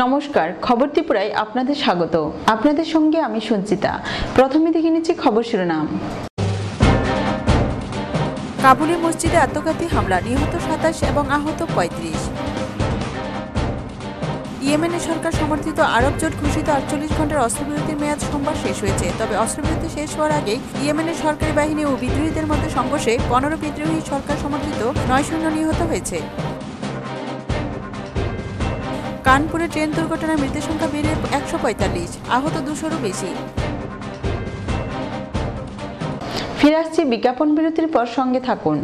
নমস্কার, খবর ত্রিপুরায় আপনাদের স্বাগত। আপনাদের সঙ্গে আমি সঞ্চিতা। প্রথমে দেখে নিচ্ছি খবর শিরোনাম। কাবুলে মসজিদে আত্মঘাতী হামলা, নিহত 27 এবং আহত 35। ইয়েমেনের সরকার সমর্থিত আরব জোট ঘোষিত 48 ঘন্টার অস্ত্রবিরতির মেয়াদ সোমবার শেষ হয়েছে। তবে অস্ত্রবিরতি শেষ হওয়ার আগেই ইয়েমেনের সরকারি বাহিনী ও বিদ্রোহীদের মধ্যে সংঘর্ষে 15 বিদ্রোহী সরকার সমর্থিত 9 সৈন্য নিহত হয়েছে। কানপুরে ট্রেন দুর্ঘটনায় মৃতের সংখ্যা বেড়ে 145, আহত 200-রও বেশি। ফিরে আসছি বিজ্ঞাপন বিরতির পর, সঙ্গে থাকুন।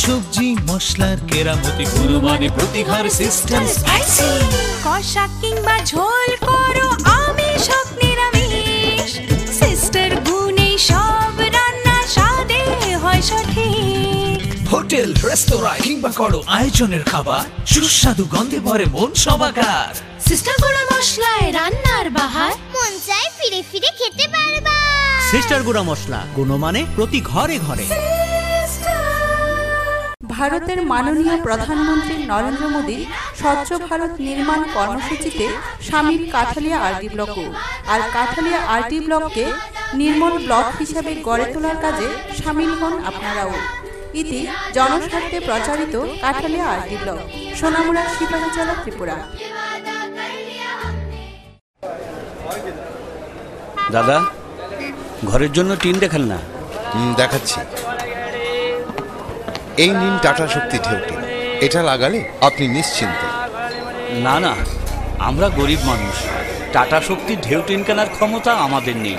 সবজি মশলার কেরামতি কুরবানি প্রতিঘর সিস্টেম স্পাইসি কষা কিংবা ঝোল করো আমিষ হোক নিরামিষ, সিস্টার গুণে সব রান্না স্বাদে হয় সঠিক। হোটেল রেস্তোরাঁ কিংবা করো আয়োজনের খাবার, সুস্বাদু গন্ধে ভরে মন সবাকার। সিস্টার গুঁড়া মশলায় রান্নার বাহার, মন চাই ফিরে ফিরে খেতে পারবা। সিস্টার গুঁড়া মশলা, গুণমানে প্রতি ঘরে ঘরে। ভারতের মাননীয় প্রধানমন্ত্রী নরেন্দ্র মোদী স্বচ্ছ ভারত নির্মাণ কর্মসূচিতে সামিল কাঠালিয়া আরটি ব্লকও। আর কাঠালিয়া আরটি ব্লককে নির্মল ব্লক হিসাবে গড়ে তোলার কাজে সামিল হন আপনারাও। ইতি জনস্বার্থে প্রচারিত কাঠালিয়া আরটি ব্লক, সোনামুড়া, সিপাহীজলা, ত্রিপুরা। দাদা, ঘরের জন্য টিন দেখাল না? দেখাচ্ছি। এই নিন টাটা শক্তি ঢেউটি, এটা লাগালে আপনি নিশ্চিন্ত। না না, আমরা গরিব মানুষ, টাটা শক্তি ঢেউ টিন কেনার ক্ষমতা আমাদের নেই।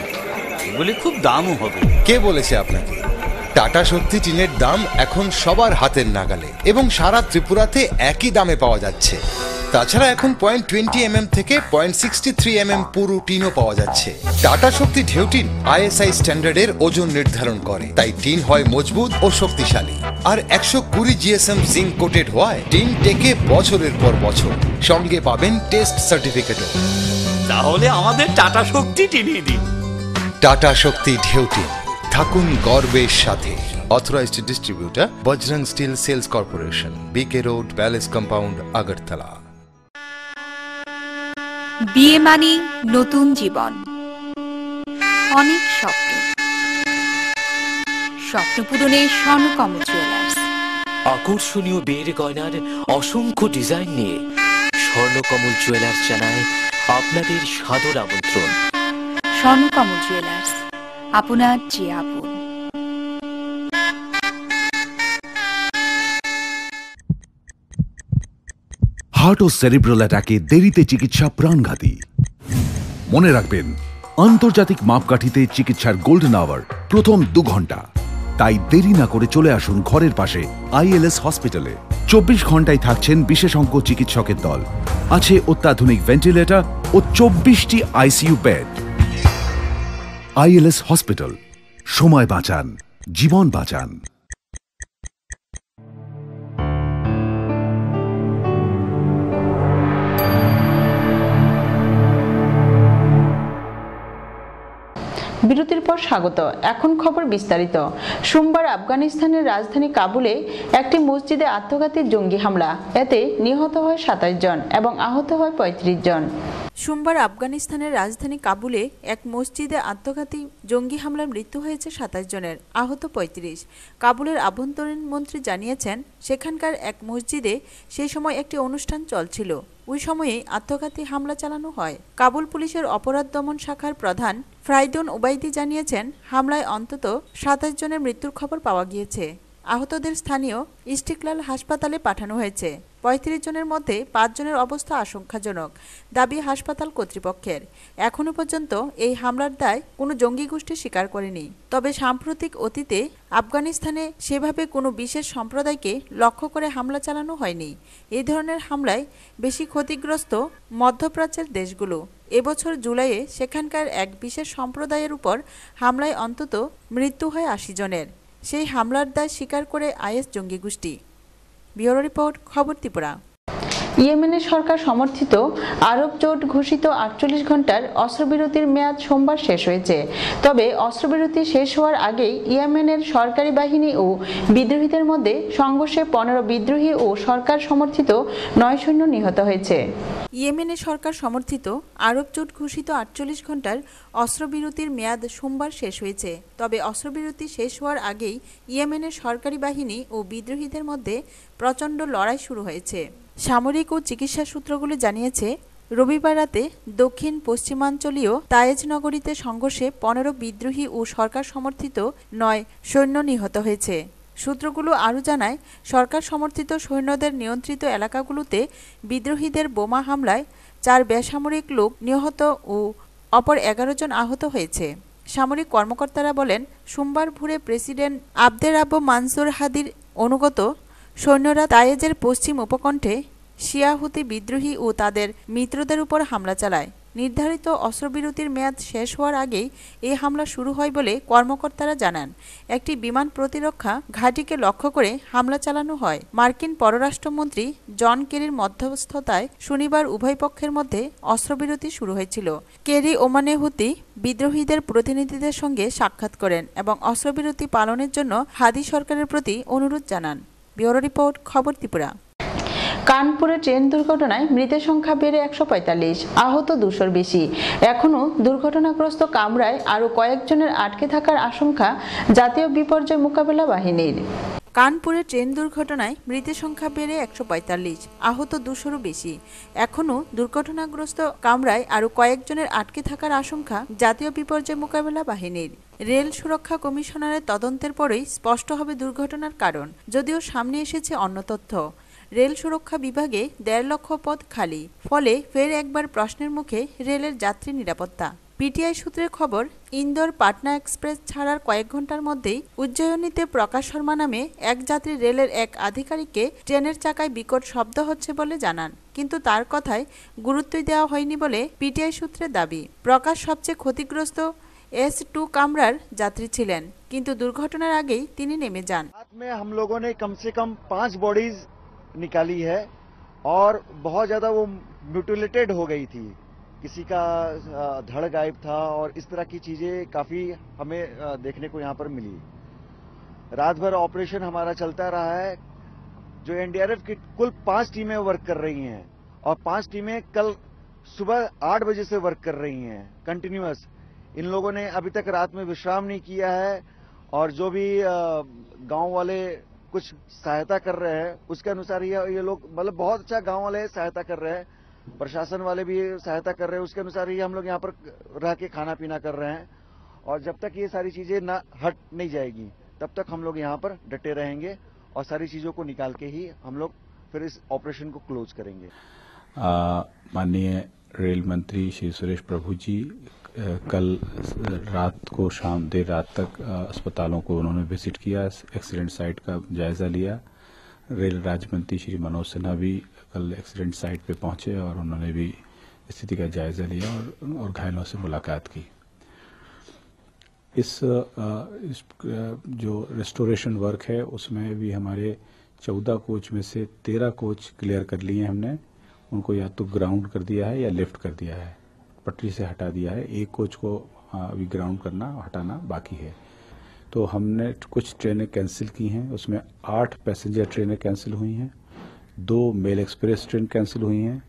এগুলি খুব দামও হবে। কে বলেছে আপনাকে? টাটা শক্তি টিনের দাম এখন সবার হাতের নাগালে এবং সারা ত্রিপুরাতে একই দামে পাওয়া যাচ্ছে। তাছাড়া এখন 0.20 থেকে 0.63 পুরো টিনও পাওয়া যাচ্ছে। টাটা শক্তি ঢেউ টিন ISI স্ট্যান্ডার্ডের ওজন নির্ধারণ করে, তাই টিন হয় মজবুত ও শক্তিশালী। আর 120 GSM জিঙ্ক কোটেড হওয়ায় টিন টেকে বছরের পর বছর। সঙ্গে পাবেন টেস্ট সার্টিফিকেটও। তাহলে আমাদের টাটা শক্তি টিনিয়ে দিন। টাটা শক্তি ঢেউ টিন, থাকুন গর্বের সাথে। Authorised distributor Bajrang steel sales corporation, BK road, palace compound, Agartala. বিয়ে মানে নতুন জীবন, অনেক স্বপ্ন। স্বপ্ন পূরণে স্বর্ণকমল জুয়েলার্স। আকর্ষণীয় বিয়ের গয়নার অসংখ্য ডিজাইন নিয়ে স্বর্ণকমল জুয়েলার্স জানায় আপনাদের সাদর আমন্ত্রণ। স্বর্ণকমল জুয়েলার্স, আপনার যে আপন। হার্ট ও সেরিব্রাল অ্যাটাকে দেরিতে চিকিৎসা প্রাণঘাতী। মনে রাখবেন, আন্তর্জাতিক মাপকাঠিতে চিকিৎসার গোল্ডেন আওয়ার প্রথম 2 ঘন্টা। তাই দেরি না করে চলে আসুন ঘরের পাশে ILS হসপিটালে। 24 ঘন্টায় থাকছেন বিশেষজ্ঞ চিকিৎসকের দল। আছে অত্যাধুনিক ভেন্টিলেটর ও 24টি ICU বেড। ILS হসপিটাল, সময় বাঁচান, জীবন বাঁচান। বিরতির পর স্বাগত। এখন খবর বিস্তারিত। সোমবার আফগানিস্তানের রাজধানী কাবুলে একটি মসজিদে আত্মঘাতী জঙ্গি হামলা, এতে নিহত হয় 27 জন এবং আহত হয় 35 জন। সোমবার আফগানিস্তানের রাজধানী কাবুলে এক মসজিদে আত্মঘাতী জঙ্গি হামলায় মৃত্যু হয়েছে 27 জনের, আহত 35। কাবুলের আভ্যন্তরীণ মন্ত্রী জানিয়েছেন, সেখানকার এক মসজিদে সেই সময় একটি অনুষ্ঠান চলছিল। ওই সময়ে আত্মঘাতী হামলা চালানো হয়। কাবুল পুলিশের অপরাধ দমন শাখার প্রধান ফ্রাইডন ওবাইদি জানিয়েছেন, হামলায় অন্তত 27 জনের মৃত্যুর খবর পাওয়া গিয়েছে। আহতদের স্থানীয় ইস্টিকলাল হাসপাতালে পাঠানো হয়েছে। 35 জনের মধ্যে 5 জনের অবস্থা আশঙ্কাজনক, দাবি হাসপাতাল কর্তৃপক্ষের। এখনো পর্যন্ত এই হামলার দায় কোনো জঙ্গি গোষ্ঠী স্বীকার করেনি। তবে সাম্প্রতিক অতীতে আফগানিস্তানে সেভাবে কোনো বিশেষ সম্প্রদায়কে লক্ষ্য করে হামলা চালানো হয়নি। এই ধরনের হামলায় বেশি ক্ষতিগ্রস্ত মধ্যপ্রাচ্যের দেশগুলো। এবছর জুলাইয়ে সেখানকার এক বিশেষ সম্প্রদায়ের উপর হামলায় অন্তত মৃত্যু হয় 80 জনের। সেই হামলার দায় স্বীকার করে IS জঙ্গি গোষ্ঠী। ব্যুরো রিপোর্ট, খবর ত্রিপুরা। ইয়েমেনের সরকার সমর্থিত আরব জোট ঘোষিত 48 ঘন্টার অস্ত্রবিরতির মেয়াদ সোমবার শেষ হয়েছে। তবে অস্ত্রবিরতি শেষ হওয়ার আগেই ইয়েমেনের সরকারি বাহিনী ও বিদ্রোহীদের মধ্যে সংঘর্ষে 15 বিদ্রোহী ও সরকার সমর্থিত 9 সৈন্য নিহত হয়েছে। ইয়েমেনের সরকার সমর্থিত আরব জোট ঘোষিত 48 ঘন্টার অস্ত্রবিরতির মেয়াদ সোমবার শেষ হয়েছে। তবে অস্ত্রবিরতি শেষ হওয়ার আগেই ইয়েমেনের সরকারি বাহিনী ও বিদ্রোহীদের মধ্যে প্রচণ্ড লড়াই শুরু হয়েছে। সামরিক ও চিকিৎসা সূত্রগুলো জানিয়েছে, রবিবার রাতে দক্ষিণ পশ্চিমাঞ্চলীয় তায়েজ নগরীতে সংঘর্ষে 15 বিদ্রোহী ও সরকার সমর্থিত 9 সৈন্য নিহত হয়েছে। সূত্রগুলো আরও জানায়, সরকার সমর্থিত সৈন্যদের নিয়ন্ত্রিত এলাকাগুলোতে বিদ্রোহীদের বোমা হামলায় 4 বেসামরিক লোক নিহত ও অপর 11 জন আহত হয়েছে। সামরিক কর্মকর্তারা বলেন, সোমবার ভোরে প্রেসিডেন্ট আবদের রাব্বো মানসুর হাদির অনুগত সৈন্যরা তায়েজের পশ্চিম উপকণ্ঠে শিয়া হুতি বিদ্রোহী ও তাদের মিত্রদের উপর হামলা চালায়। নির্ধারিত অস্ত্রবিরতির মেয়াদ শেষ হওয়ার আগেই এই হামলা শুরু হয় বলে কর্মকর্তারা জানান। একটি বিমান প্রতিরক্ষা ঘাঁটিকে লক্ষ্য করে হামলা চালানো হয়। মার্কিন পররাষ্ট্রমন্ত্রী জন কেরির মধ্যস্থতায় শনিবার উভয় পক্ষের মধ্যে অস্ত্রবিরতি শুরু হয়েছিল। কেরি ওমানে হুতি বিদ্রোহীদের প্রতিনিধিদের সঙ্গে সাক্ষাৎ করেন এবং অস্ত্রবিরতি পালনের জন্য হাদি সরকারের প্রতি অনুরোধ জানান। ব্যুরো রিপোর্ট, খবর ত্রিপুরা। কানপুরে ট্রেন দুর্ঘটনায় মৃতের সংখ্যা বেড়ে 145, আহত 200-র বেশি। এখনও দুর্ঘটনাগ্রস্ত কামরায় আরও কয়েকজনের আটকে থাকার আশঙ্কা জাতীয় বিপর্যয় মোকাবেলা বাহিনীর। কানপুরে ট্রেন দুর্ঘটনায় মৃতের সংখ্যা বেড়ে 145, আহত 200-রও বেশি। এখনও দুর্ঘটনাগ্রস্ত কামরায় আরও কয়েকজনের আটকে থাকার আশঙ্কা জাতীয় বিপর্যয় মোকাবেলা বাহিনীর। রেল সুরক্ষা কমিশনারের তদন্তের পরেই স্পষ্ট হবে দুর্ঘটনার কারণ, যদিও সামনে এসেছে অন্য তথ্য। রেল সুরক্ষা বিভাগে 1.5 লক্ষ পদ খালি, ফলে ফের একবার প্রশ্নের মুখে রেলের যাত্রী নিরাপত্তা। পিটিআই সূত্রের খবর, ইন্দোর পাটনা এক্সপ্রেস ছাড়ার কয়েক ঘন্টার মধ্যেই উজ্জয়িনীতে প্রকাশ শর্মা নামে এক যাত্রী রেলের এক আধিকারিককে ট্রেনের চাকায় বিকট শব্দ হচ্ছে বলে জানান, কিন্তু তার কথায় গুরুত্বই দেওয়া হয়নি বলে পিটিআই সূত্রের দাবি। প্রকাশ সবচেয়ে ক্ষতিগ্রস্ত S2 কামরার যাত্রী ছিলেন, কিন্তু দুর্ঘটনার আগেই তিনি নেমে যান। हम लोगों ने कम से कम 5 बॉडीज निकाली है और बहुत ज्यादा वो म्यूटिलेटेड हो गई थी। किसी का धड़ गायब था और इस तरह की चीजें काफी हमें देखने को यहाँ पर मिली। रात भर ऑपरेशन हमारा चलता रहा है। जो एनडीआरएफ की कुल 5 टीमें वर्क कर रही हैं और 5 टीमें कल सुबह 8 बजे से वर्क कर रही हैं कंटिन्यूअस। इन लोगों ने अभी तक रात में विश्राम नहीं किया है और जो भी गांव वाले कुछ सहायता कर रहे हैं उसके अनुसार ये लोग मतलब बहुत अच्छा गांव वाले सहायता कर रहे हैं, प्रशासन वाले भी सहायता कर रहे हैं, उसके अनुसार ही हम लोग यहाँ पर रह के खाना पीना कर रहे हैं। और जब तक ये सारी चीजें ना हट नहीं जाएगी तब तक हम लोग यहाँ पर डटे रहेंगे और सारी चीजों को निकाल के ही हम लोग फिर इस ऑपरेशन को क्लोज करेंगे। माननीय रेल मंत्री श्री सुरेश प्रभु जी कल रात को देर रात तक अस्पतालों को उन्होंने विजिट किया, एक्सीडेंट साइट का जायजा लिया। रेल राज्य मंत्री श्री मनोज सिन्हा भी कल एक्सीडेंट साइट पे पहुंचे और उन्होंने भी स्थिति का जायजा लिया और घायलों से मुलाकात की। इस जो रेस्टोरेशन वर्क है उसमें भी हमारे 14 कोच में से 13 कोच क्लियर कर लिए हमने। उनको या तो ग्राउंड कर दिया है या लिफ्ट कर दिया है, पटरी से हटा दिया है। एक कोच को अभी ग्राउंड करना हटाना बाकी है। तो हमने कुछ ट्रेनें कैंसिल की हैं, उसमें 8 पैसेंजर ट्रेनें कैंसिल हुई हैं, 2 मेल एक्सप्रेस ट्रेन कैंसिल हुई हैं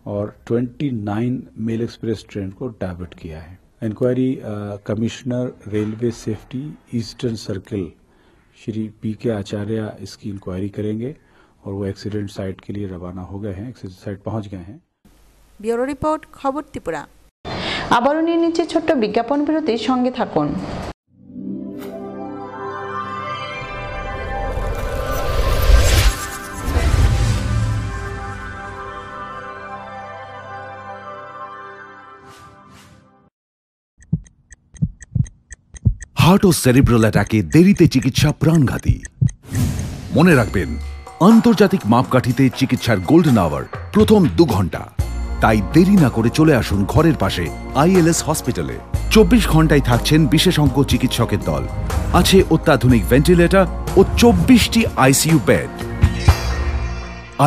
और 29 मेल एक्सप्रेस ट्रेन को डाइवर्ट किया है। Inquiry commissioner railway safety eastern circle Shri PK Acharya इसकी इंक्वायरी करेंगे और वो एक्सीडेंट साइट के लिए रवाना हो गए हैं, एक्सीडेंट साइट पहुंच गए हैं। ব্যুরো রিপোর্ট, খবর ত্রিপুরা। আবারও নিয়ে নিচ্ছে ছোট্ট বিজ্ঞাপন বিরতি, সঙ্গে থাকুন। হার্ট ও সেরিব্রাল অ্যাটাকে দেরিতে চিকিৎসা প্রাণঘাতী। মনে রাখবেন, আন্তর্জাতিক মাপকাঠিতে চিকিৎসার গোল্ডেন আওয়ার প্রথম 2 ঘন্টা। তাই দেরি না করে চলে আসুন ঘরের পাশে ILS হসপিটালে। 24 ঘন্টায় থাকছেন বিশেষজ্ঞ চিকিৎসকের দল, আছে অত্যাধুনিক ভেন্টিলেটর ও 24টি ICU বেড।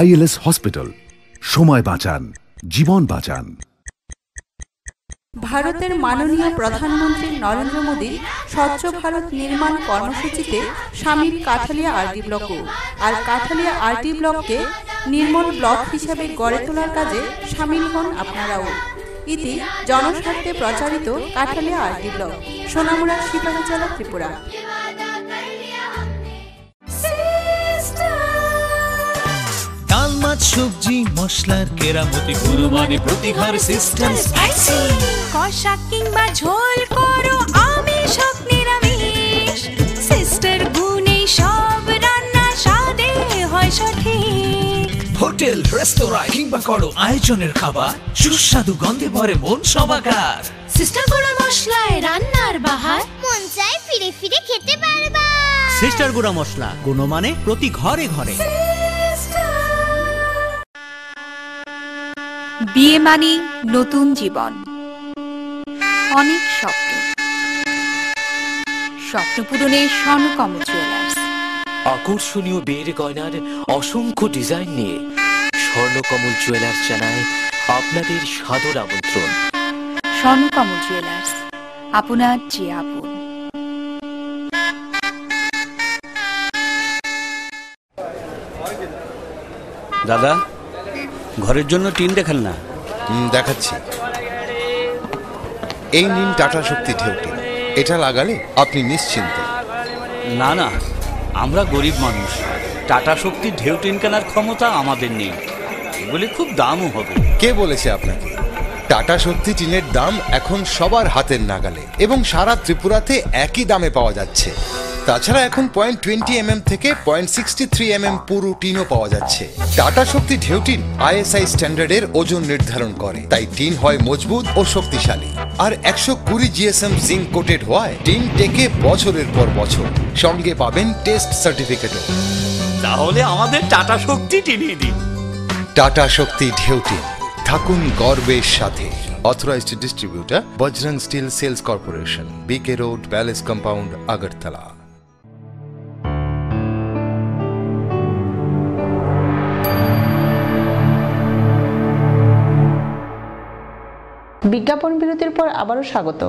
ILS হসপিটাল, সময় বাঁচান, জীবন বাঁচান। ভারতের মাননীয় প্রধানমন্ত্রী নরেন্দ্র মোদী স্বচ্ছ ভারত নির্মাণ কর্মসূচিতে সামিল কাঠালিয়া আরডি ব্লকও। আর কাঠালিয়া আরডি ব্লককে নির্মল ব্লক হিসেবে গড়ে তোলার কাজে সামিল হন আপনারাও। ইতি জনস্বার্থে প্রচারিত কাঠালিয়া আরডি ব্লক, সোনামুড়া, সিপাহী জেলা, ত্রিপুরা। ডাল মাছ সবজি মশলার কেরামতি গুরু মানে প্রতি ঘর সিস্টেম স্পাইসি। কষা কিংবা ঝোল করো আমিষ হোক নিরামিষ, সিস্টার গুণে সব রান্না স্বাদে হয় সঠিক। হোটেল রেস্তোরাঁ কিংবা করো আয়োজনের খাবার, সুস্বাদু গন্ধে ভরে মন সবাকার। সিস্টার গুঁড়া মশলায় রান্নার বাহার, মন চাই ফিরে ফিরে খেতে পারবা। সিস্টার গুঁড়া মশলা, গুণমানে প্রতি ঘরে ঘরে। বিয়ে মানে নতুন জীবন, অনেক স্বপ্ন। স্বপ্ন পূরণে স্বর্ণকমল জুয়েলার্স। আকর্ষণীয় বিয়ের গয়নার অসংখ্য ডিজাইন নিয়ে স্বর্ণকমল জুয়েলার্স জানায় আপনাদের সাদর আমন্ত্রণ। স্বর্ণকমল জুয়েলার্স, আপনার যে আপন। দাদা, ঘরের জন্য টিন দেখান না। দেখাচ্ছি। এই নিন টাটা শক্তি ঢেউটি, এটা লাগালে আপনি নিশ্চিন্ত। না না, আমরা গরিব মানুষ, টাটা শক্তির ঢেউ টিন কেনার ক্ষমতা আমাদের নেই। এগুলি খুব দামও হবে। কে বলেছে আপনাকে? টাটা শক্তি টিনের দাম এখন সবার হাতের নাগালে এবং সারা ত্রিপুরাতে একই দামে পাওয়া যাচ্ছে। তাছাড়া এখন 0.20 থেকে 0.63 পুরো টিনও পাওয়া যাচ্ছে। টাটা শক্তি ঢেউ টিন ISI স্ট্যান্ডার্ডের ওজন নির্ধারণ করে, তাই টিন হয় মজবুত ও শক্তিশালী। আর 120 GSM জিঙ্ক কোটেড হওয়ায় টিন টেকে বছরের পর বছর। সঙ্গে পাবেন টেস্ট সার্টিফিকেটও। তাহলে আমাদের টাটা শক্তি টিনিয়ে দিন। টাটা শক্তি ঢেউ টিন, থাকুন গর্বের সাথে। Authorised distributor Bajrang steel sales corporation, BK road, palace compound, Agartala. বিজ্ঞাপন বিরতির পর আবারও স্বাগত।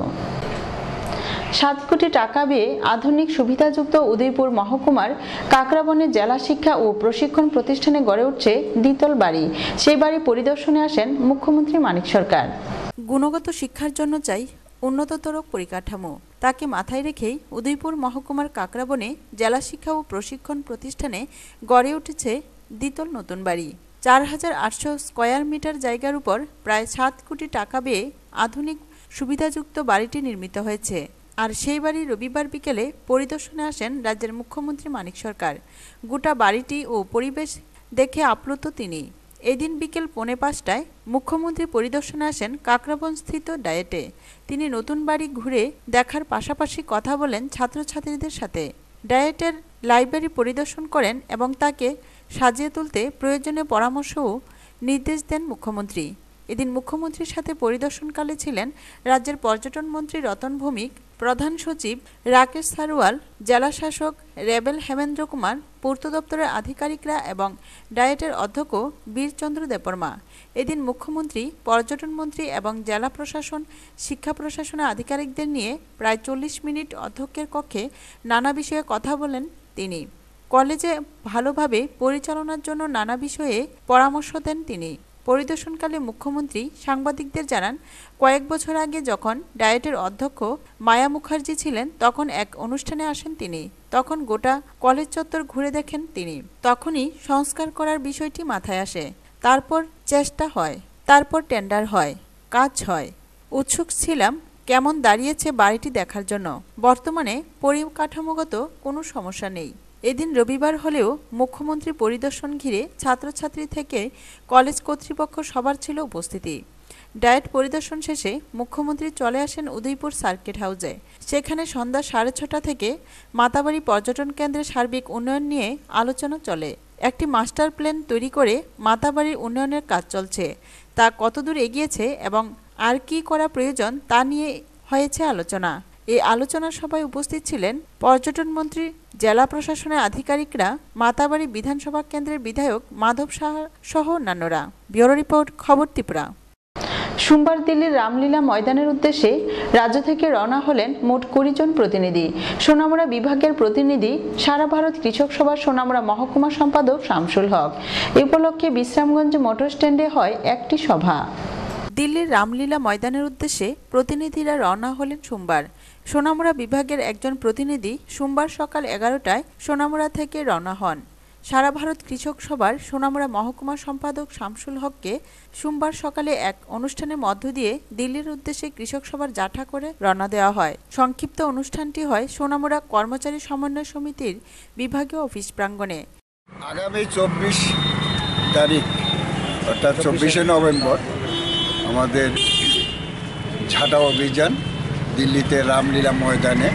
7 কোটি টাকা ব্যয়ে আধুনিক সুবিধাযুক্ত উদয়পুর মহকুমার কাকরাবনে জেলা শিক্ষা ও প্রশিক্ষণ প্রতিষ্ঠানে গড়ে উঠছে দ্বিতল বাড়ি। সেই বাড়ি পরিদর্শনে আসেন মুখ্যমন্ত্রী মানিক সরকার। গুণগত শিক্ষার জন্য চাই উন্নততর পরিকাঠামো। তাকে মাথায় রেখেই উদয়পুর মহকুমার কাকরাবনে জেলা শিক্ষা ও প্রশিক্ষণ প্রতিষ্ঠানে গড়ে উঠেছে দ্বিতল নতুন বাড়ি। 4800 স্কয়ার মিটার জায়গার উপর প্রায় 7 কোটি টাকা ব্যয়ে আধুনিক সুবিধাযুক্ত বাড়িটি নির্মিত হয়েছে। আর সেই বাড়ি রবিবার বিকেলে পরিদর্শনে আসেন রাজ্যের মুখ্যমন্ত্রী মানিক সরকার। গোটা বাড়িটি ও পরিবেশ দেখে আপ্লুত তিনি। এদিন বিকেল 4:45টায় মুখ্যমন্ত্রী পরিদর্শনে আসেন কাকরাবন স্থিত ডায়েটে। তিনি নতুন বাড়ি ঘুরে দেখার পাশাপাশি কথা বলেন ছাত্রছাত্রীদের সাথে। ডায়েটের লাইব্রেরি পরিদর্শন করেন এবং তাকে সাজিয়ে তুলতে প্রয়োজনীয় পরামর্শ ও নির্দেশ দেন মুখ্যমন্ত্রী। এদিন মুখ্যমন্ত্রীর সাথে পরিদর্শনকালে ছিলেন রাজ্যের পর্যটন মন্ত্রী রতন ভৌমিক, প্রধান সচিব রাকেশ সারওয়াল, জেলা শাসক রেবেল হেমেন্দ্র কুমার, পূর্ত দপ্তরের আধিকারিকরা এবং ডায়েটের অধ্যক্ষ বীরচন্দ্র দেববর্মা। এদিন মুখ্যমন্ত্রী, পর্যটন মন্ত্রী এবং জেলা প্রশাসন, শিক্ষা প্রশাসনের আধিকারিকদের নিয়ে প্রায় 40 মিনিট অধ্যক্ষের কক্ষে নানা বিষয়ে কথা বলেন তিনি। কলেজে ভালোভাবে পরিচালনার জন্য নানা বিষয়ে পরামর্শ দেন তিনি। পরিদর্শনকালে মুখ্যমন্ত্রী সাংবাদিকদের জানান, কয়েক বছর আগে যখন ডায়েটের অধ্যক্ষ মায়া মুখার্জি ছিলেন তখন এক অনুষ্ঠানে আসেন তিনি। তখন গোটা কলেজ চত্বর ঘুরে দেখেন তিনি। তখনই সংস্কার করার বিষয়টি মাথায় আসে। তারপর চেষ্টা হয়, তারপর টেন্ডার হয়, কাজ হয়। উৎসুক ছিলাম কেমন দাঁড়িয়েছে বাড়িটি দেখার জন্য। বর্তমানে পরিকাঠামোগত কোনো সমস্যা নেই। এদিন রবিবার হলেও মুখ্যমন্ত্রী পরিদর্শন ঘিরে ছাত্রছাত্রী থেকে কলেজ কর্তৃপক্ষ সবার ছিল উপস্থিতি। ডায়েট পরিদর্শন শেষে মুখ্যমন্ত্রী চলে আসেন উদয়পুর সার্কিট হাউসে। সেখানে সন্ধ্যা 6:30 থেকে মাতাবাড়ি পর্যটন কেন্দ্রের সার্বিক উন্নয়ন নিয়ে আলোচনা চলে। একটি মাস্টার প্ল্যান তৈরি করে মাতাবাড়ির উন্নয়নের কাজ চলছে। তা কতদূর এগিয়েছে এবং আর কি করা প্রয়োজন তা নিয়ে হয়েছে আলোচনা। এই আলোচনা সভায় উপস্থিত ছিলেন পর্যটন মন্ত্রী, জেলা প্রশাসনের আধিকারিকরা, মাতাবাড়ি বিধানসভা কেন্দ্রের বিধায়ক মাধব সাহা সহ অন্যান্যরা। ব্যুরো রিপোর্ট, খবর ত্রিপুরা। সোমবার দিল্লির রামলীলা ময়দানের উদ্দেশ্যে রাজ্য থেকে রওনা হলেন মোট 20 জন প্রতিনিধি। সোনামুড়া বিভাগের প্রতিনিধি সারা ভারত কৃষক সভার সোনামুড়া মহকুমা সম্পাদক শামসুল হক। এই উপলক্ষে বিশ্রামগঞ্জ মোটর স্ট্যান্ডে হয় একটি সভা। দিল্লির রামলীলা ময়দানের উদ্দেশ্যে প্রতিনিধিরা রওনা হলেন সোমবার। সোনামুড়া বিভাগের একজন প্রতিনিধি সোমবার সকাল 11টায় সোনামুড়া থেকে রওনা হন। সারা ভারত কৃষক সভার সোনামুড়া মহকুমা সম্পাদক শামসুল হককে সোমবার সকালে এক অনুষ্ঠানের মধ্য দিয়ে দিল্লির উদ্দেশ্যে কৃষক সভার যাঠা করে রওনা দেওয়া হয়। সংক্ষিপ্ত অনুষ্ঠানটি হয় সোনামুড়া কর্মচারী সমন্বয় সমিতির বিভাগীয় অফিস প্রাঙ্গণে। আগামী 24 তারিখ অর্থাৎ 24শে নভেম্বর আমাদের ঝাঁটা অভিযান দিল্লিতে রামলীলা ময়দানে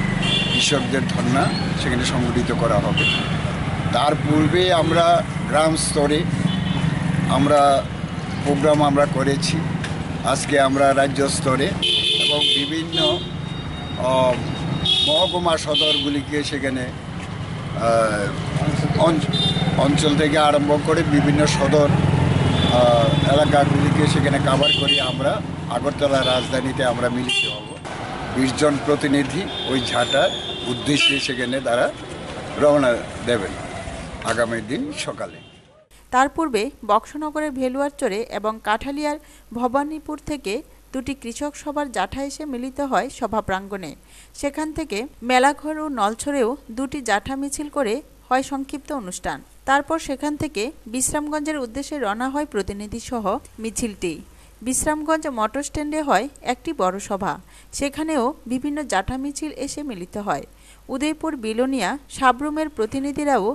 কৃষকদের ধর্না সেখানে সংগঠিত করা হবে। তার পূর্বে আমরা গ্রাম স্তরে প্রোগ্রাম আমরা করেছি। আজকে আমরা রাজ্য স্তরে এবং বিভিন্ন মহকুমা সদরগুলিকে সেখানে অঞ্চল থেকে আরম্ভ করে বিভিন্ন সদর এলাকাগুলিকে সেখানে কভার করে আমরা আগরতলা রাজধানীতে আমরা মিলিত হব। 20 জন প্রতিনিধি ওই ঝাঁটার উদ্দেশ্যে সেখানে তারা রওনা দেবেন আগামী দিন সকালে। তার পূর্বে বক্সনগরের ভেলুয়ারচরে এবং কাঠালিয়ার ভবানীপুর থেকে দুটি কৃষক সভার জাঠা এসে মিলিত হয় সভা প্রাঙ্গণে। সেখান থেকে মেলাঘর ও নলছড়েও দুটি জাঠা মিছিল করে হয় সংক্ষিপ্ত অনুষ্ঠান। তারপর সেখান থেকে বিশ্রামগঞ্জের উদ্দেশ্যে রওনা হয় প্রতিনিধি সহ মিছিলটি। বিশ্রামগঞ্জ মোটর স্ট্যান্ডে হয় একটি বড় সভা। সেখানেও বিভিন্ন জাঠা মিছিল এসে মিলিত হয়। উদয়পুর, বিলোনিয়া, সাবরুমের প্রতিনিধিরাও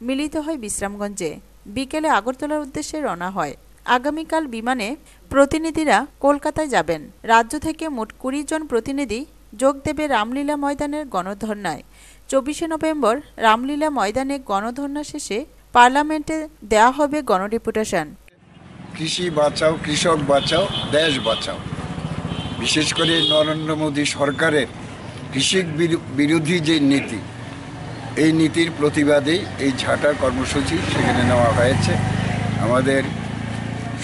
মিলিত হয় বিশ্রামগঞ্জে। বিকেলে আগরতলার উদ্দেশ্যে রওনা হয়। আগামীকাল বিমানে প্রতিনিধিরা কলকাতায় যাবেন। রাজ্য থেকে মোট 20 জন প্রতিনিধি যোগ দেবে রামলীলা ময়দানের গণধর্নায়। 24শে নভেম্বর রামলীলা ময়দানে গণধর্না শেষে পার্লামেন্টে দেয়া হবে গণডেপুটেশন। কৃষি বাঁচাও, কৃষক বাঁচাও, দেশ বাঁচাও। বিশেষ করে নরেন্দ্র মোদী সরকারের কৃষি বিরোধী যে নীতি, এই নীতির প্রতিবাদেই এই ঝাঁটার কর্মসূচি সেখানে নেওয়া হয়েছে। আমাদের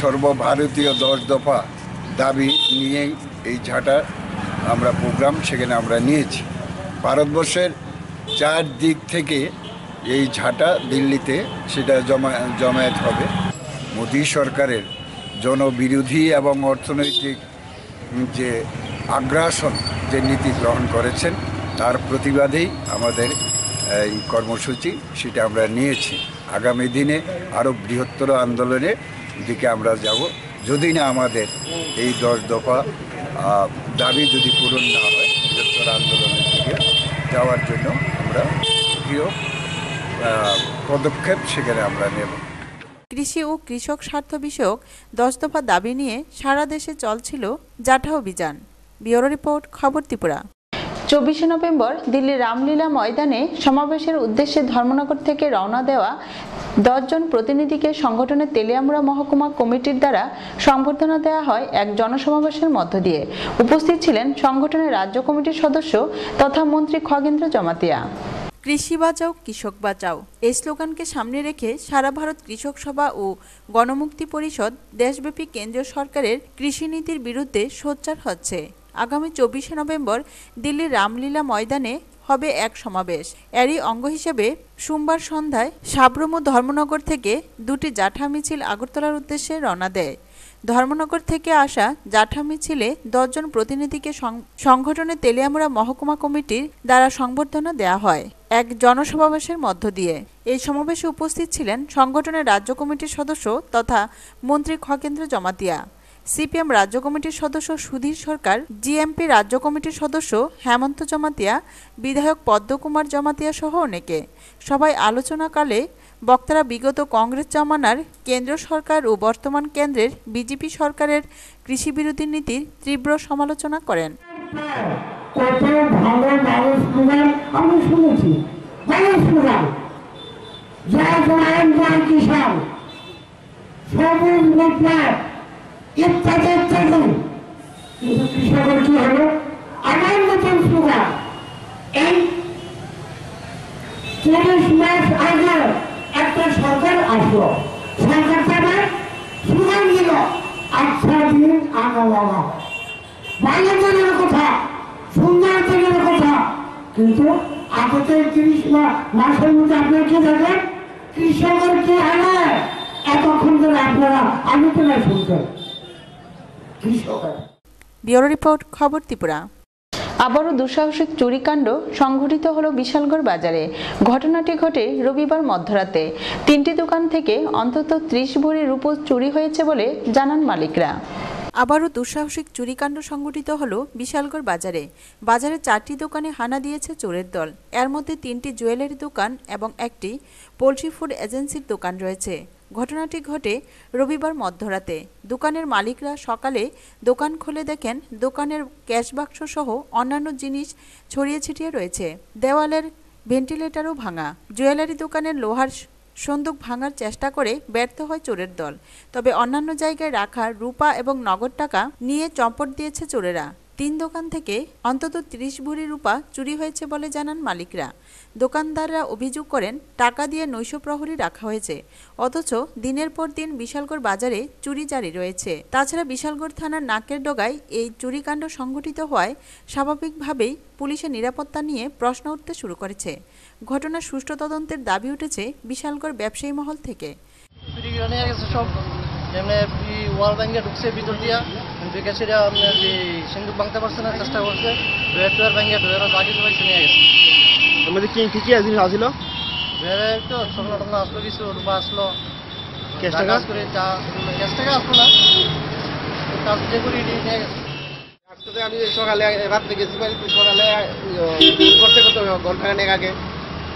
সর্বভারতীয় 10 দফা দাবি নিয়েই এই ঝাঁটার আমরা প্রোগ্রাম সেখানে আমরা নিয়েছি। ভারতবর্ষের 4 দিক থেকে এই ঝাঁটা দিল্লিতে সেটা জমায়েত হবে। মোদী সরকারের জনবিরোধী এবং অর্থনৈতিক যে আগ্রাসন যে নীতি গ্রহণ করেছেন তার প্রতিবাদেই আমাদের এই কর্মসূচি সেটা আমরা নিয়েছি। আগামী দিনে আরও বৃহত্তর আন্দোলনের দিকে আমরা যাব যদি না আমাদের এই 10 দফা দাবি যদি পূরণ না হয়। বৃহত্তর আন্দোলনের দিকে যাওয়ার জন্য আমরা বৃহৎ পদক্ষেপ সেখানে আমরা নেব। কৃষি ও কৃষক স্বার্থ বিষয়ক 10 দফা দাবি নিয়ে সারা দেশে চলছিল জাঠা অভিযান। ব্যুরো রিপোর্ট, খবর ত্রিপুরা। 24শে নভেম্বর দিল্লির রামলীলা ময়দানে সমাবেশের উদ্দেশ্যে ধর্মনগর থেকে রওনা দেওয়া 10 জন প্রতিনিধিকে সংগঠনের তেলিয়ামুড়া মহকুমা কমিটির দ্বারা সংবর্ধনা দেওয়া হয় এক জনসমাবেশের মধ্য দিয়ে। উপস্থিত ছিলেন সংগঠনের রাজ্য কমিটির সদস্য তথা মন্ত্রী খগেন্দ্র জমাতিয়া। কৃষি বাঁচাও, কৃষক বাঁচাও এই স্লোগানকে সামনে রেখে সারা ভারত কৃষক সভা ও গণমুক্তি পরিষদ দেশব্যাপী কেন্দ্রীয় সরকারের কৃষি নীতির বিরুদ্ধে সোচ্চার হচ্ছে। আগামী 24শে নভেম্বর দিল্লির রামলীলা ময়দানে হবে এক সমাবেশ। এরই অঙ্গ হিসেবে সোমবার সন্ধ্যায় সাবরুম ও ধর্মনগর থেকে দুটি জাঠা মিছিল আগরতলার উদ্দেশ্যে রওনা দেয়। ধর্মনগর থেকে আসা জাঠা মিছিলে 10 জন প্রতিনিধিকে সংগঠনের তেলিয়ামুড়া মহকুমা কমিটির দ্বারা সংবর্ধনা দেওয়া হয় এক জনসমাবেশের মধ্য দিয়ে। এই সমাবেশে উপস্থিত ছিলেন সংগঠনের রাজ্য কমিটির সদস্য তথা মন্ত্রী খগেন্দ্র জমাতিয়া, সিপিএম রাজ্য কমিটির সদস্য সুধীর সরকার, জিএমপি রাজ্য কমিটির সদস্য হেমন্ত জমাতিয়া, বিধায়ক পদ্মকুমার জমাতিয়া সহ অনেকে। সবাই আলোচনাকালে বক্তারা বিগত কংগ্রেস জমানার কেন্দ্র সরকার ও বর্তমান কেন্দ্রের বিজেপি সরকারের কৃষি বিরোধী নীতির তীব্র সমালোচনা করেন। ইত্যাদি ইত্যাদি, কিন্তু কৃষকের কি হলো? আমার নতুন স্লোগান এই 30 মাস আগে একটা সরকার আসলো, সরকার থেকে সুযোগ দিল 8 দিন আন্দোলন, ভালো দিনের কথা, সুন্দর দিনের কথা, কিন্তু আগে 30 মাসের মধ্যে আপনার কি দেখেন কৃষকের কি হলো এতক্ষণ ধরে আপনারা আলোচনা শুনছেন কৃষকের। ব্যুরো রিপোর্ট, খবর ত্রিপুরা। আবারও দুঃসাহসিক চুরিকাণ্ড সংঘটিত হলো বিশালগড় বাজারে। ঘটনাটি ঘটে রবিবার মধ্যরাতে। 3টি দোকান থেকে অন্তত 30 ভরি রূপো চুরি হয়েছে বলে জানান মালিকরা। আবারও দুঃসাহসিক চুরিকাণ্ড সংঘটিত হলো বিশালগড় বাজারে। বাজারে 4টি দোকানে হানা দিয়েছে চোরের দল। এর মধ্যে 3টি জুয়েলারি দোকান এবং একটি পোল্ট্রি ফুড এজেন্সির দোকান রয়েছে। ঘটনাটি ঘটে রবিবার মধ্যরাতে। দোকানের মালিকরা সকালে দোকান খুলে দেখেন দোকানের ক্যাশ বাক্স সহ অন্যান্য জিনিস ছড়িয়ে ছিটিয়ে রয়েছে। দেওয়ালের ভেন্টিলেটরও ভাঙা। জুয়েলারি দোকানের লোহার সন্দুক ভাঙার চেষ্টা করে ব্যর্থ হয় চোরের দল। তবে অন্যান্য জায়গায় রাখা রূপা এবং নগদ টাকা নিয়ে চম্পট দিয়েছে চোরেরা। 3 দোকান থেকে অন্তত 30 ভরি রূপা চুরি হয়েছে বলে জানান মালিকরা। দোকানদাররা অভিযোগ করেন টাকা দিয়ে নৈশ প্রহরী রাখা হয়েছে, অথচ দিনের পর দিন বিশালগড় বাজারে চুরি জারি রয়েছে। তাছাড়া বিশালগড় থানার নাকের ডগায় এই চুরিকাণ্ড সংঘটিত হওয়ায় স্বাভাবিকভাবেই পুলিশের নিরাপত্তা নিয়ে প্রশ্ন উঠতে শুরু করেছে। ঘটনার সুষ্ঠু তদন্তের দাবি উঠেছে বিশালগড় ব্যবসায়ী মহল থেকে। ওয়াল ব্যাঙ্গে ঢুকছে ভিতর দিয়া, বিকাশিরা আপনার সিন্ধুক ভাঙতে পারছে না, চেষ্টা করছে, ডোয়ার ব্যাঙ্গে ডোয়ারও বাকি সবাই নিয়ে গেছে। আমাদের কি কি জিনিস আসছিল? ডোয়ারে তো সোনা টোনা আসলো, কিছু রূপা আসলো, ক্যাশ টাকা করে ক্যাশ টাকা আসলো না, তার যে করে নিয়ে গেছে। আমি সকালে রাত্রে গেছি, সকালে ফোন করতে করতে ঘন্টাখানেক আগে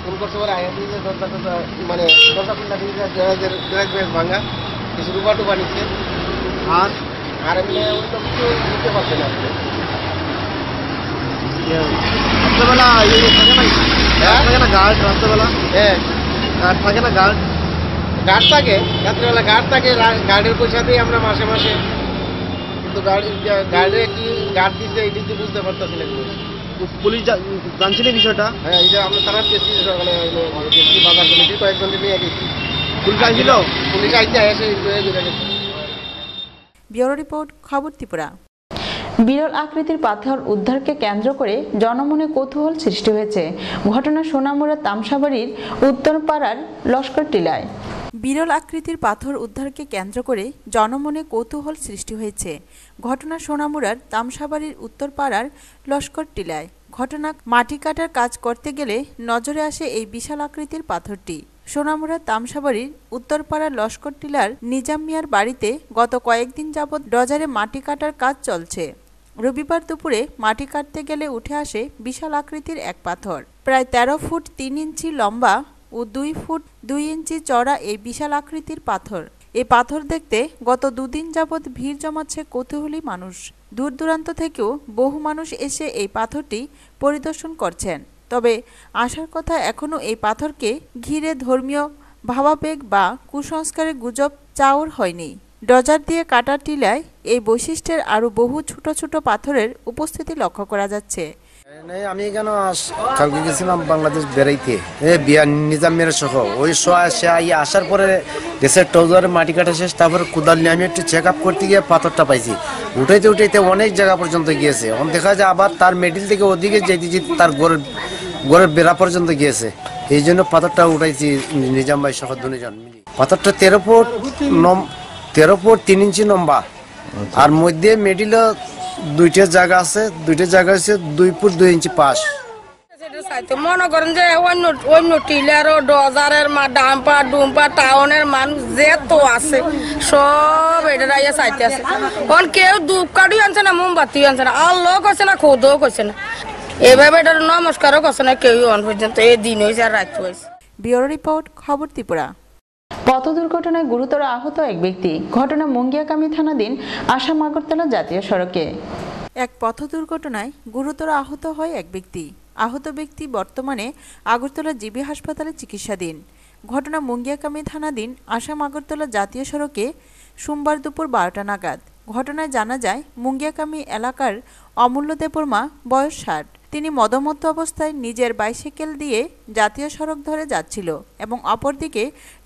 ফোন করতে পারে আগে দিয়েছে, মানে দরজা খুলনা দিয়েছে, ভাঙা কিছু রূপা টুপা নিচ্ছে, আর আর এমনি ওই তো কিছু নিতে পারছে না। রাত্রেবেলা থাকে না গার্ড, রাত্রেবেলা হ্যাঁ গার্ড থাকে না, গার্ড থাকে রাত্রেবেলা, গার্ড থাকে, গার্ডের পয়সা দিয়ে আমরা মাসে মাসে, কিন্তু গার্ডে কি গার্ড দিচ্ছে এই দিকে বুঝতে পারতেছি না। পুলিশ জানছিল বিষয়টা? হ্যাঁ, এই যে আমরা থানার গেছি, সকালে বাজার কমিটির কয়েকজন নিয়ে গেছি। পুলিশ আইছিল? পুলিশ আইতে এসে ব্যুরো রিপোর্ট, খবর ত্রিপুরা। বিরল আকৃতির পাথর উদ্ধারকে কেন্দ্র করে জনমনে কৌতূহল সৃষ্টি হয়েছে। ঘটনা সোনামুড়া তামসাবাড়ির উত্তরপাড়ার লস্কর টিলায়। বিরল আকৃতির পাথর উদ্ধারকে কেন্দ্র করে জনমনে কৌতূহল সৃষ্টি হয়েছে। ঘটনা সোনামুড়ার তামসাবাড়ির উত্তরপাড়ার লস্কর টিলায়। ঘটনা মাটি কাটার কাজ করতে গেলে নজরে আসে এই বিশাল আকৃতির পাথরটি। সোনামুড়ার তামসাবাড়ির উত্তরপাড়ার লস্কর টিলার নিজাম মিয়ার বাড়িতে গত কয়েকদিন যাবৎ ডজারে মাটি কাটার কাজ চলছে। রবিবার দুপুরে মাটি কাটতে গেলে উঠে আসে বিশাল আকৃতির এক পাথর। প্রায় 13 ফুট 3 ইঞ্চি লম্বা ও 2 ফুট 2 ইঞ্চি চড়া এই বিশাল আকৃতির পাথর। এই পাথর দেখতে গত 2 দিন যাবৎ ভিড় জমাচ্ছে কৌতূহলী মানুষ। দূর দূরান্ত থেকেও বহু মানুষ এসে এই পাথরটি পরিদর্শন করছেন। তবে আসার কথা এখনও এই পাথরকে ঘিরে ধর্মীয় ভাবাবেগ বা কুসংস্কারের গুজব চাউর হয়নি। ডজার দিয়ে কাটা টিলায় এই বৈশিষ্ট্যের আরও বহু ছোট ছোট পাথরের উপস্থিতি লক্ষ্য করা যাচ্ছে। আমি কেন কালকে গেছিলাম বাংলাদেশ বেড়াইতে, নিজাম মেয়ের সহ ওই আসার পরে দেশের টৌজারে মাটি কাটা শেষ, তারপরে কোদাল নিয়ে আমি একটু চেক আপ করতে গিয়ে পাথরটা পাইছি। উঠাইতে উঠাইতে অনেক জায়গা পর্যন্ত গিয়েছে। দেখা যায় আবার তার মিডিল থেকে ওদিকে যেতে যেতে তার গড়ের বেড়া পর্যন্ত গিয়েছে। এই জন্য পাথরটা উঠাইছি নিজাম ভাই সহ দুজন। পাথরটা 13 ফুট 3 ইঞ্চি লম্বা, আর মধ্যে মিডিলে 2টা জায়গা আছে, 2টা জায়গা আছে 2 ফুট 2 ইঞ্চি পাশ। মনে করেন যে অন্য টিলার ডজারের ডাম্পার ডুম্পার টাউনের মানুষ যে তো আছে সব এটা চাইতে আছে। কেউ ধূপ কাঠিও আনছে না, মোমবাতিও আনছে না, আল্লাহ করছে না, খোদও করছে না, এভাবে এটা নমস্কারও করছে না কেউ অন পর্যন্ত। এই দিন হয়েছে আর রাত হয়েছে। ব্যুরো রিপোর্ট, খবর ত্রিপুরা। পথ দুর্ঘটনায় গুরুতর আহত এক ব্যক্তি। ঘটনা মুঙ্গিয়াকামী থানাধীন আসাম আগরতলা জাতীয় সড়কে। এক পথ দুর্ঘটনায় গুরুতর আহত হয় এক ব্যক্তি। আহত ব্যক্তি বর্তমানে আগরতলা জিবি হাসপাতালে চিকিৎসাধীন। ঘটনা মুঙ্গিয়াকামী থানাধীন আসাম আগরতলা জাতীয় সড়কে সোমবার দুপুর 12টা নাগাদ। ঘটনায় জানা যায় মুঙ্গিয়াকামী এলাকার অমূল্য দেববর্মা বয়স 60। তিনি মদমত্ত অবস্থায় নিজের বাইসাইকেল দিয়ে জাতীয় সড়ক ধরে যাচ্ছিল এবং অপরদিকে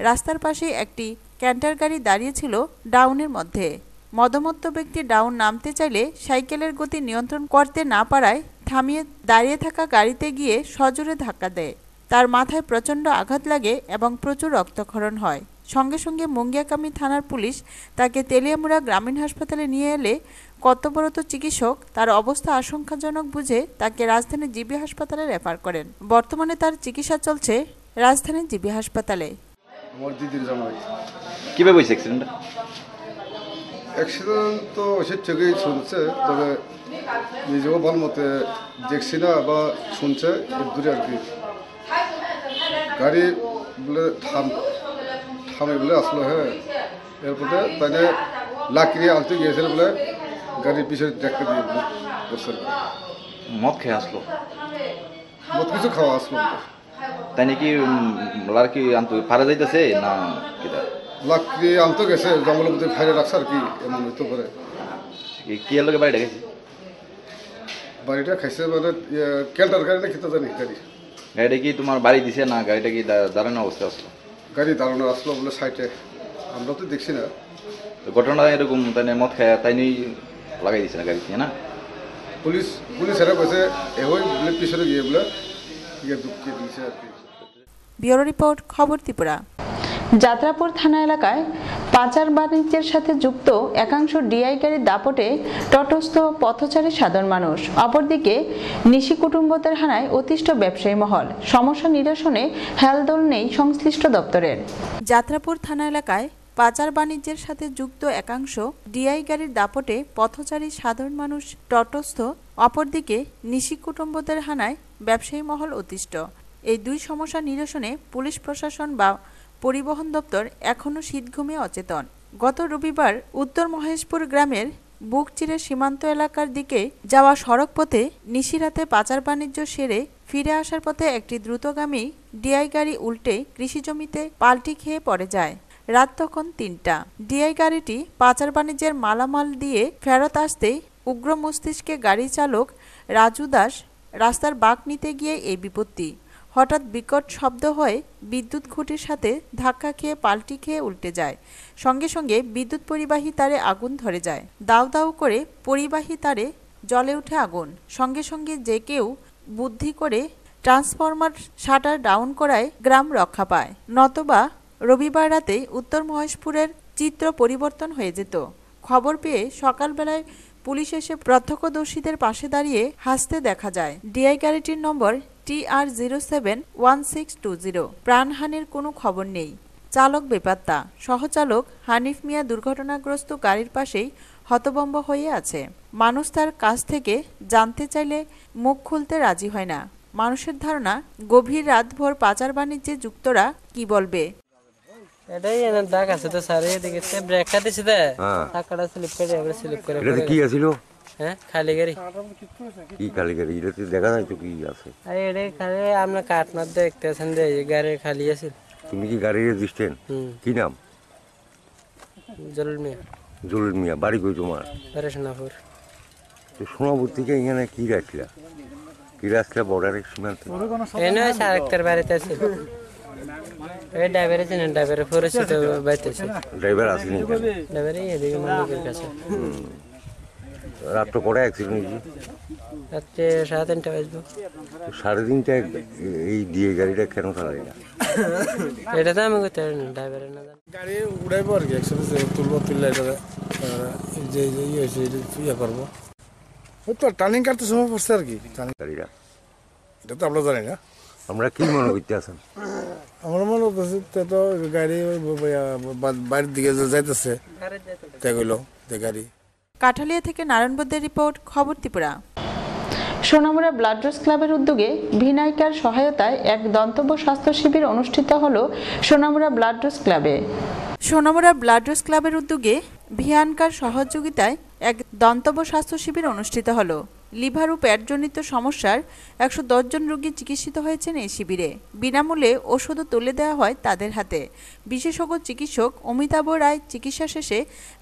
রাস্তার পাশে একটি ক্যান্টার গাড়ি দাঁড়িয়েছিল ডাউনের মধ্যে। মদমত্ত ব্যক্তি ডাউন নামতে চাইলে সাইকেলের গতি নিয়ন্ত্রণ করতে না পারায় থামিয়ে দাঁড়িয়ে থাকা গাড়িতে গিয়ে সজোরে ধাক্কা দেয়। তার মাথায় প্রচণ্ড আঘাত লাগে এবং প্রচুর রক্তক্ষরণ হয়। সঙ্গে সঙ্গে মুঙ্গিয়াকামি থানার পুলিশ তাকে তেলিয়ামুড়া গ্রামীণ হাসপাতালে নিয়ে এলে কর্তব্যরত চিকিৎসক তার অবস্থা আশঙ্কাজনক বুঝে তাকে রাজধানী জিবি হাসপাতালে রেফার করেন। বর্তমানে তার চিকিৎসা চলছে রাজধানী জিবি হাসপাতালে। আমার দিদির জামাই। কিভাবে হয়েছে অ্যাক্সিডেন্ট? অ্যাক্সিডেন্ট তো সে থেকেই শুনছে, তবে নিজেও ভালো মতে দেখছি না বা শুনছে এর দূরে আর কি। গাড়ি বলে থামে বলে আসলো, হ্যাঁ, এরপরে তাই লাকড়ি আনতে গিয়েছিল বলে গাড়ির পিছনে ধাক্কা দিয়ে বসে। মদ খেয়ে আসলো? মদ কিছু খাওয়া আসলো। তাই নাকি লাকড়ি আনতে পারা যাইতেছে না? লাকড়ি আনতে গেছে জঙ্গলের মধ্যে ফাইরে রাখছে আর কি, এমন হইতে পারে। কি লোকে বাড়িটা গেছে? বাড়িটা খাইছে মানে ক্যান্টার গাড়ি না খেতে জানি গাড়ি। গাড়িটা কি তোমার বাড়ি দিছে না গাড়িটা কি দাঁড়ানো অবস্থা আসলো? গাড়ি দাঁড়ানো আসলো বলে সাইডে, আমরা তো দেখছি না। ঘটনা এরকম তাই মদ খায় তাই নিয়ে লাগাই দিছে না গাড়ি, না? পুলিশেরা কইছে এহই বলে পিছনে গিয়ে বলে ঢুকিয়ে দিয়েছে আর কি। ব্যুরো রিপোর্ট, খবর ত্রিপুরা। যাত্রাপুর থানা এলাকায় পাচার বাণিজ্যের সাথে যুক্ত একাংশ ডিআই গাড়ির দাপটে তটস্থ পথচারী সাধারণ মানুষ। অপরদিকে নিশি কুটুম্বদের হানায় অতিষ্ঠ ব্যবসায়ী মহল। সমস্যা নিরসনে হেলদোল নেই সংশ্লিষ্ট দপ্তরের। যাত্রাপুর থানা এলাকায় পাচার বাণিজ্যের সাথে যুক্ত একাংশ ডিআই গাড়ির দাপটে পথচারী সাধারণ মানুষ তটস্থ, অপরদিকে নিশি কুটুম্বদের হানায় ব্যবসায়ী মহল অতিষ্ঠ। এই দুই সমস্যা নিরসনে পুলিশ প্রশাসন বা পরিবহন দপ্তর এখনও শীতঘুমে অচেতন। গত রবিবার উত্তর মহেশপুর গ্রামের বুকচিরে সীমান্ত এলাকার দিকে যাওয়া সড়ক পথে নিশিরাতে পাচার বাণিজ্য সেরে ফিরে আসার পথে একটি দ্রুতগামী ডিআই গাড়ি উল্টে কৃষিজমিতে পাল্টি খেয়ে পড়ে যায়। রাত তখন ৩টা। ডিআই গাড়িটি পাচার বাণিজ্যের মালামাল দিয়ে ফেরত আসতেই উগ্র মস্তিষ্কে গাড়ি চালক রাজু দাস রাস্তার বাঁক নিতে গিয়ে এই বিপত্তি। হঠাৎ বিকট শব্দ হয়ে বিদ্যুৎ খুঁটির সাথে ধাক্কা খেয়ে পাল্টি খেয়ে উল্টে যায়। সঙ্গে সঙ্গে বিদ্যুৎ পরিবাহী তারে আগুন ধরে যায়। দাউ দাউ করে পরিবাহী তারে জ্বলে ওঠে আগুন। সঙ্গে সঙ্গে যে কেউ বুদ্ধি করে ট্রান্সফরমার শাটার ডাউন করায় গ্রাম রক্ষা পায়, নতবা রবিবার রাতে উত্তর মহেশপুরের চিত্র পরিবর্তন হয়ে যেত। খবর পেয়ে সকালবেলায় পুলিশ এসে প্রত্যক্ষদর্শীদের পাশে দাঁড়িয়ে হাসতে দেখা যায়। ডিআই গাড়িটির নম্বর TR071620। প্রাণহানির কোনো খবর নেই। চালক বেপাত্তা। সহচালক হানিফ মিয়া দুর্ঘটনাগ্রস্ত গাড়ির পাশেই হতভম্ব হয়ে আছে। মানুষ তার কাছ থেকে জানতে চাইলে মুখ খুলতে রাজি হয় না। মানুষের ধারণা গভীর রাতভর পাচার বাণিজ্যে যুক্তরা কি বলবে। এটাই দাগ আছে তো স্যার, এদিকে ব্রেকটা দিছে তো টাকাটা স্লিপ করে এবারে স্লিপ করে। এটা কি আছিল? হ্যাঁ, খালি গাড়ি। কি খালি গাড়ি? এটা তো দেখা যায় তো কি আছে। আরে এটা খালি আমরা কাটনা দেখতেছেন যে এই গাড়ি খালি আছে। তুমি কি গাড়ি রেজিস্ট্রেশন? কি নাম? জলিল মিয়া। জলিল মিয়া। বাড়ি কই তোমার? সোনাপুর। তো সোনাপুর থেকে এখানে কি রাখলা? কি রাখলা বর্ডারের সীমান্তে? এনে আরেকটার বাড়িতে আছে। এই ড্রাইভার আছে না, ড্রাইভারের পরিচিত বাইতেছে। ড্রাইভার আসেনি? ড্রাইভারই এদিকে মালিকের কাছে। রাত্র কটা অ্যাক্সিডেন্ট হয়েছে? রাত্রে 3:30 বাজবে। 3:30 এই ডিএ গাড়িটা কেন চালাই না? এটা তো আমি করতে পারি না, ড্রাইভারের না জানি। গাড়ি উড়াইবো আর কি, একসাথে তুলবো, তুললে যে হয়েছে ইয়ে করবো। ওই তো টার্নিং কাটতে সময় পড়ছে আর কি গাড়িটা। এটা তো আমরা জানি না। আমরা কি মনে করতে আছেন? আমার মনে হচ্ছে তো গাড়ি বাইরের দিকে যাইতেছে, দেখলো গাড়ি। কাঠালিয়া থেকে নারায়ণবদ্দের রিপোর্ট, খবর ত্রিপুরা। সোনামুড়া ব্লাড ডোজ ক্লাবের উদ্যোগে ভিনাইকার সহায়তায় এক দন্তব্য স্বাস্থ্য শিবির অনুষ্ঠিত হলো সোনামুড়া ব্লাড ডোজ ক্লাবে। সোনামুড়া ব্লাড ডোজ ক্লাবের উদ্যোগে ভিয়ানকার সহযোগিতায় এক দন্তব্য স্বাস্থ্য শিবির অনুষ্ঠিত হলো। লিভার ও পেটজনিত সমস্যার 110 জন রোগী চিকিৎসিত হয়েছেন এই শিবিরে। বিনামূল্যে ওষুধও তুলে দেওয়া হয় তাদের হাতে। বিশেষজ্ঞ চিকিৎসক অমিতাভ রায় চিকিৎসা শেষে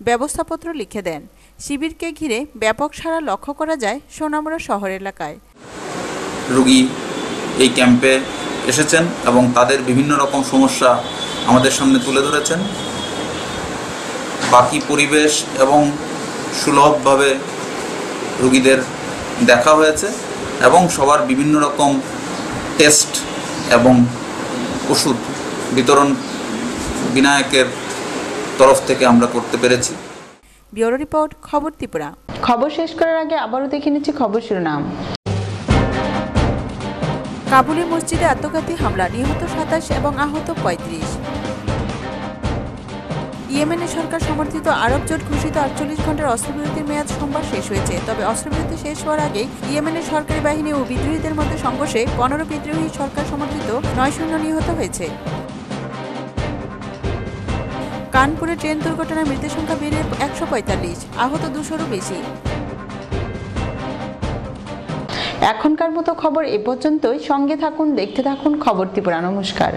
ব্যবস্থাপত্র লিখে দেন। শিবিরকে ঘিরে ব্যাপক সাড়া লক্ষ্য করা যায় সোনামুড়া শহর এলাকায়। রোগী এই ক্যাম্পে এসেছেন এবং তাদের বিভিন্ন রকম সমস্যা আমাদের সামনে তুলে ধরেছেন। বাকি পরিবেশ এবং সুলভভাবে রোগীদের দেখা হয়েছে এবং সবার বিভিন্ন রকম টেস্ট এবং ওষুধ বিতরণ বিনায়কের তরফ থেকে আমরা করতে পেরেছি। ব্যুরো রিপোর্ট, খবর ত্রিপুরা। খবর শেষ করার আগে আবারও দেখে নিচ্ছি খবর শিরোনাম। কাবুলে মসজিদে আত্মঘাতী হামলা, নিহত 27 এবং আহত 35। ইয়েমেনের সরকার সমর্থিত আরব জোট ঘোষিত 48 ঘন্টার অস্ত্রবিরতির মেয়াদ সোমবার শেষ হয়েছে। তবে অস্ত্রবিরতি শেষ হওয়ার আগেই ইয়েমেনের সরকারি বাহিনী ও বিদ্রোহীদের মধ্যে সংঘর্ষে 15 বিদ্রোহী সরকার সমর্থিত 9 সৈন্য নিহত হয়েছে। কানপুরে ট্রেন দুর্ঘটনায় মৃতের সংখ্যা বেড়ে 145, আহত 200-রও বেশি। এখনকার মতো খবর এ পর্যন্তই। সঙ্গে থাকুন, দেখতে থাকুন খবর ত্রিপুরা। নমস্কার।